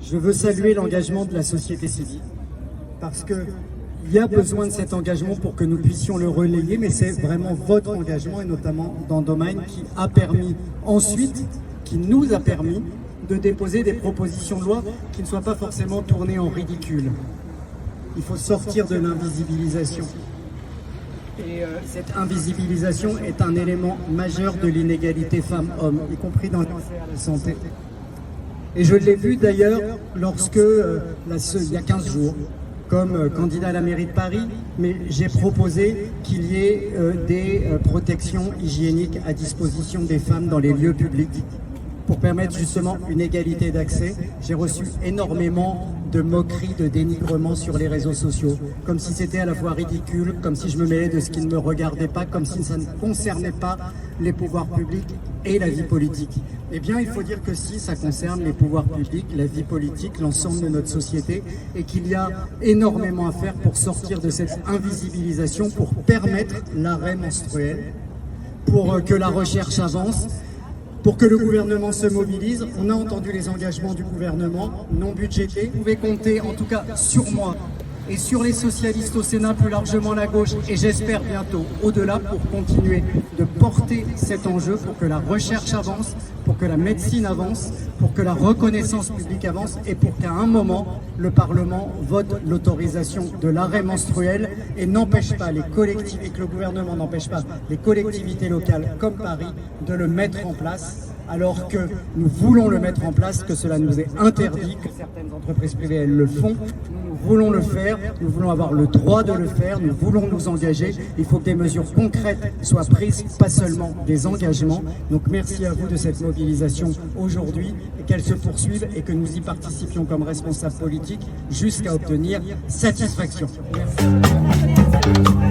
Je veux saluer l'engagement de la société civile, parce qu'il y a besoin de cet engagement pour que nous puissions le relayer, mais c'est vraiment votre engagement, et notamment dans Domaine, qui a permis ensuite, qui nous a permis de déposer des propositions de loi qui ne soient pas forcément tournées en ridicule. Il faut sortir de l'invisibilisation. Et cette invisibilisation est un élément majeur de l'inégalité femmes-hommes, y compris dans l'accès à la santé. Et je l'ai vu d'ailleurs lorsque, il y a 15 jours, comme candidat à la mairie de Paris, mais j'ai proposé qu'il y ait des protections hygiéniques à disposition des femmes dans les lieux publics pour permettre justement une égalité d'accès. J'ai reçu énormément de moqueries, de dénigrements sur les réseaux sociaux, comme si c'était à la fois ridicule, comme si je me mêlais de ce qui ne me regardait pas, comme si ça ne concernait pas les pouvoirs publics et la vie politique. Eh bien, il faut dire que si, ça concerne les pouvoirs publics, la vie politique, l'ensemble de notre société, et qu'il y a énormément à faire pour sortir de cette invisibilisation, pour permettre l'arrêt menstruel, pour que la recherche avance, pour que le gouvernement se mobilise. On a entendu les engagements du gouvernement non budgétés. Vous pouvez compter en tout cas sur moi et sur les socialistes au Sénat, plus largement la gauche, et j'espère bientôt au-delà, pour continuer de porter cet enjeu, pour que la recherche avance, pour que la médecine avance, pour que la reconnaissance publique avance, et pour qu'à un moment, le Parlement vote l'autorisation de l'arrêt menstruel et n'empêche pas les collectivités, et que le gouvernement n'empêche pas les collectivités locales comme Paris de le mettre en place, alors que nous voulons le mettre en place, que cela nous est interdit, que certaines entreprises privées elles le font. Nous voulons le faire, nous voulons avoir le droit de le faire, nous voulons nous engager. Il faut que des mesures concrètes soient prises, pas seulement des engagements. Donc merci à vous de cette mobilisation aujourd'hui, et qu'elle se poursuive et que nous y participions comme responsables politiques jusqu'à obtenir satisfaction. Merci.